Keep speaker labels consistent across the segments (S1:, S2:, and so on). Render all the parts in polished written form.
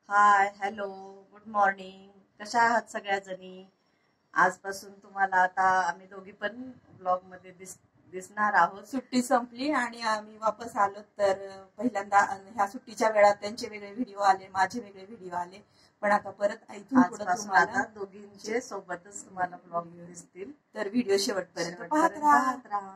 S1: हाय, hello, good morning. कशा आहात सगळ्या जणी? आजपासून तुम्हाला आता आम्ही दोघी पण ब्लॉग मध्ये दिसणार आहोत.
S2: सुट्टी संपली आणि आम्ही वापस आलो. तर पहिल्यांदा ह्या सुट्टीच्या वेळात त्यांचे वेगळे व्हिडिओ आले, माझे वेगळे व्हिडिओ आले. पण आता परत इथून पुढे
S1: आजपासून
S2: तुम्हाला
S1: आता दोघींचे सोबतच तुम्हाला ब्लॉग दिसतील.
S2: तर व्हिडिओ शेवटपर्यंत
S1: शेवटपर्यंत पाहत राहा.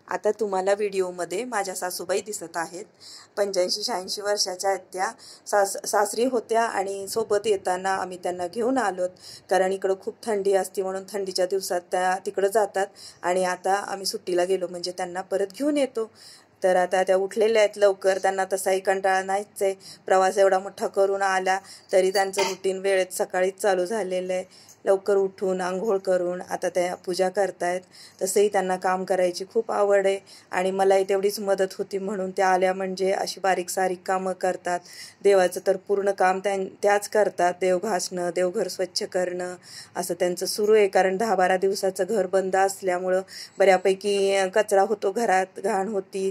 S2: आता तुम्हाला व्हिडिओमध्ये माझ्या सासूबाई दिसत आहेत. 85-86 वर्षाच्या आहेत त्या. सासरी होत्या आणि सोबत येताना आम्ही त्यांना घेऊन आलोत, कारण इकडं खूप थंडी असते म्हणून थंडीच्या दिवसात त्या तिकडं जातात. आणि आता आम्ही सुट्टीला गेलो म्हणजे त्यांना परत घेऊन येतो. तर आता त्या उठलेल्या आहेत लवकर, त्यांना तसाही कंटाळा नाहीच आहे. प्रवास एवढा मोठा करून आला तरी त्यांचं रुटीन वेळेत सकाळीच चालू झालेलं आहे. लवकर उठून आंघोळ करून आता त्या पूजा करतायत. तसंही त्यांना काम करायची खूप आवड आहे आणि मलाही तेवढीच मदत होती, म्हणून त्या आल्या म्हणजे अशी बारीक सारीक कामं करतात. देवाचं तर पूर्ण काम त्याच करतात. देव घासणं, देवघर स्वच्छ करणं असं त्यांचं सुरू आहे, कारण 10-12 दिवसाचं घर बंद असल्यामुळं बऱ्यापैकी कचरा होतो घरात, घाण होती,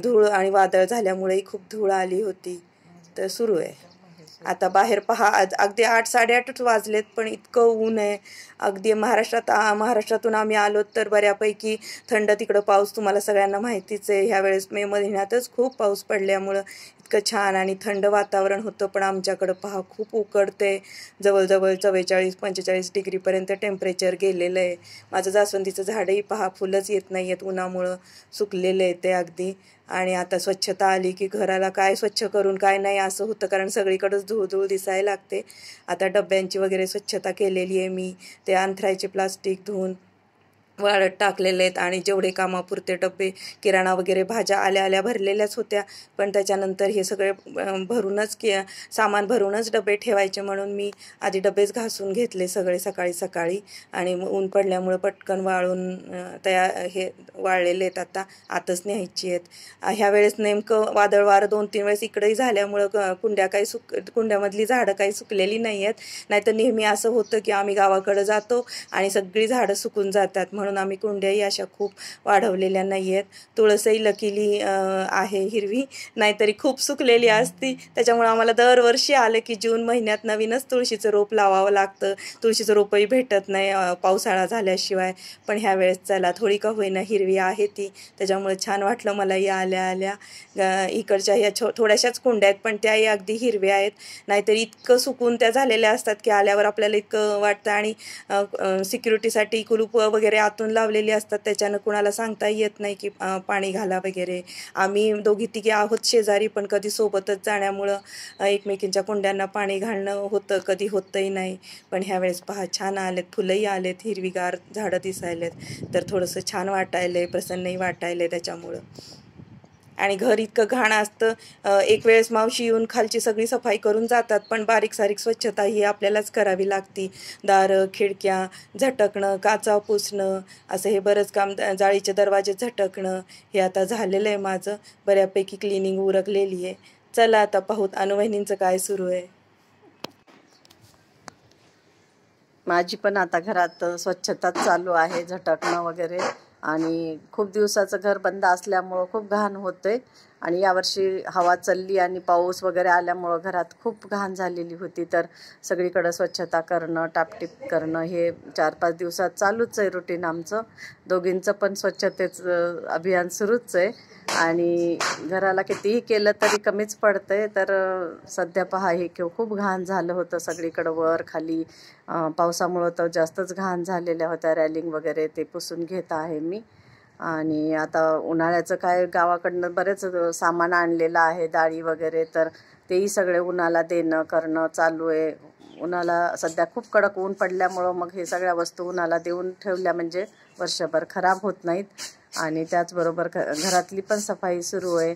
S2: धूळ आणि वादळ झाल्यामुळेही खूप धूळ आली होती. तर सुरू आहे. आता बाहेर पहा, अगदी 8-8:30 वाजलेत पण इतकं ऊन आहे. अगदी महाराष्ट्रातून आम्ही आलो तर बऱ्यापैकी थंड, तिकडं पाऊस तुम्हाला सगळ्यांना माहितीच आहे. ह्यावेळेस मे महिन्यातच खूप पाऊस पडल्यामुळं इतकं छान आणि थंड वातावरण होतं. पण आमच्याकडं पहा खूप उकडते. जवळजवळ 44-45 डिग्रीपर्यंत टेम्परेचर गेलेलं आहे. माझं जास्वंदीचं झाडही पहा, फुलंच येत नाही आहेत उन्हामुळं, सुकलेलं आहे ते अगदी. आणि आता स्वच्छता आली की घराला काय स्वच्छ करून काय नाही असं होतं, कारण सगळीकडेच धूळ दिसायला लागते. आता डब्यांची वगैरे स्वच्छता केलेली आहे मी. ते अंथरायचे प्लास्टिक धुवून वाळत टाकलेले आहेत आणि जेवढे कामापुरते डबे, किराणा वगैरे भाज्या आल्या भरलेल्याच होत्या, पण त्याच्यानंतर हे सगळे सामान भरूनच डबे ठेवायचे म्हणून मी आधी डबेच घासून घेतले सगळे सकाळी आणि ऊन पडल्यामुळं पटकन वाळून हे वाळलेले आहेत. आता आतच न्यायची आहेत. ह्यावेळेस नेमकं वादळ वारं 2-3 वेळेस इकडेही झाल्यामुळं कुंड्यामधली झाडं काही सुकलेली नाही आहेत. नाहीतर नेहमी असं होतं की आम्ही गावाकडं जातो आणि सगळी झाडं सुकून जातात, म्हणून आम्ही कुंड्याही अशा खूप वाढवलेल्या नाही आहेत. तुळसही लकीली आहे हिरवी, नाहीतरी खूप सुकलेली असती. त्याच्यामुळे आम्हाला दरवर्षी आलं की जून महिन्यात नवीनच तुळशीचं रोप लावावं लागतं. तुळशीचं रोपही भेटत नाही पावसाळा झाल्याशिवाय. पण ह्यावेळेस चला थोडी का होईना हिरवी आहे ती, त्याच्यामुळे छान वाटलं मलाही आल्या. इकडच्या ह्या थोड्याशाच कुंड्या आहेत पण त्याही अगदी हिरव्या आहेत. नाहीतरी इतकं सुकून त्या झालेल्या असतात की आल्यावर आपल्याला इतकं वाटतं. आणि सिक्युरिटीसाठी कुलूप वगैरे आतून लावलेली असतात, त्याच्यानं कुणाला सांगताही येत नाही की पाणी घाला वगैरे. आम्ही दोघी तिघी आहोत शेजारी, पण कधी सोबतच जाण्यामुळं एकमेकींच्या कुंड्यांना पाणी घालणं होतं, कधी होतही नाही. पण ह्यावेळेस पहा छान आलेत, फुलंही आलेत, हिरवीगार झाडं दिसायलेत, तर थोडंसं छान वाटायलंय, प्रसन्नही वाटायलंय त्याच्यामुळं. आणि घर इतकं घाण असतं. एक वेळेस मावशी येऊन खालची सगळी सफाई करून जातात, पण बारीक सारीक स्वच्छता ही आपल्यालाच करावी लागती. दारं, खिडक्या झटकणं, काचा पुसणं, असं हे बरंच काम. जाळीचे दरवाजे झटकणं, हे आता झालेलं आहे माझं. बऱ्यापैकी क्लिनिंग उरकलेली आहे. चला आता पाहूत अनुवहिनींचं काय सुरू आहे.
S1: माझी पण आता घरात स्वच्छताच चालू आहे, झटकणं वगैरे. आणि खूप दिवसाचं घर बंद असल्यामुळं खूप घाण होतंय. आणि यावर्षी हवा चालली आणि पाऊस वगैरे आल्यामुळं घरात खूप घाण झालेली होती. तर सगळीकडं स्वच्छता करणं, टापटीप करणं हे 4-5 दिवसात चालूच आहे रुटीन आमचं. दोघींचं पण स्वच्छतेचं अभियान सुरूच आहे. आणि घराला कितीही केलं तरी कमीच पडतंय. तर सध्या पहा हे खूप घाण झालं होतं सगळीकडं, वर खाली. पावसामुळं तर जास्तच घाण झालेल्या होत्या. रॅलिंग वगैरे ते पुसून घेत आहे मी. आणि आता उन्हाळ्याचं काय, गावाकडनं बरेच सामान आणलेलं आहे, डाळी वगैरे, तर तेही सगळे उन्हाला देणं करणं चालू आहे. उन्हाला सध्या खूप कडक ऊन पडल्यामुळं मग हे सगळ्या वस्तू उन्हाला देऊन ठेवल्या म्हणजे वर्षभर खराब होत नाहीत. आणि त्याचबरोबर घरातली पण सफाई सुरू आहे.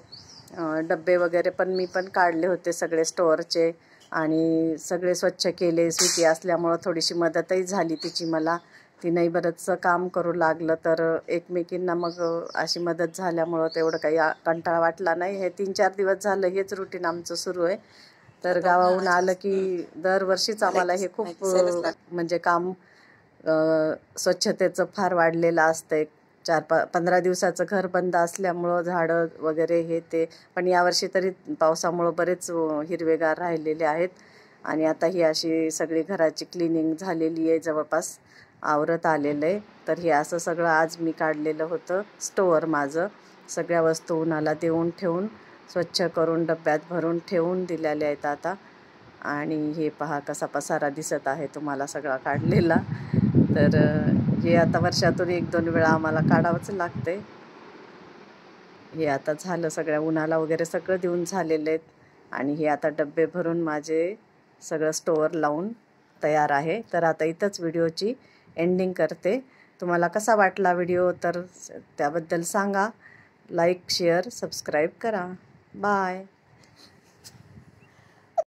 S1: डब्बे वगैरे पण मी पण काढले होते सगळे स्टोअरचे आणि सगळे स्वच्छ केले. स्वीटी असल्यामुळं थोडीशी मदतही झाली तिची मला. तिनंही बरंचसं काम करू लागलं, तर एकमेकींना मग अशी मदत झाल्यामुळं तेवढं काही कंटाळा वाटला नाही. हे 3-4 दिवस झालं हेच रुटीन आमचं सुरू आहे. तर गावाहून आलं की दरवर्षीच आम्हाला हे खूप म्हणजे काम स्वच्छतेचं फार वाढलेलं असतं. 15 दिवसाचं घर बंद असल्यामुळं झाडं वगैरे हे ते, पण यावर्षी तरी पावसामुळं बरेच हिरवेगार राहिलेले आहेत. आणि आता ही अशी सगळी घराची क्लिनिंग झालेली आहे, जवळपास आवरत आलेलं आहे. तर हे असं सगळं आज मी काढलेलं होतं स्टोअर माझं. सगळ्या वस्तू उन्हाला देऊन ठेवून स्वच्छ करून डब्यात भरून ठेवून दिलेल्या आहेत आता. आणि हे पहा कसा पसारा दिसत आहे तुम्हाला सगळा काढलेला. तर हे आता वर्षातून 1-2 वेळा आम्हाला काढावंच लागते. हे आता झालं, सगळ्या उन्हाला वगैरे सगळं देऊन झालेले आहेत. आणि हे आता डब्बे भरून माझे सगळं स्टोअर लावून तयार आहे. तर आता इथंच व्हिडिओची एंडिंग करते. तुम्हाला कसा वाटला व्हिडिओ तर त्याबद्दल सांगा. लाईक, शेअर, सबस्क्राईब करा. बाय.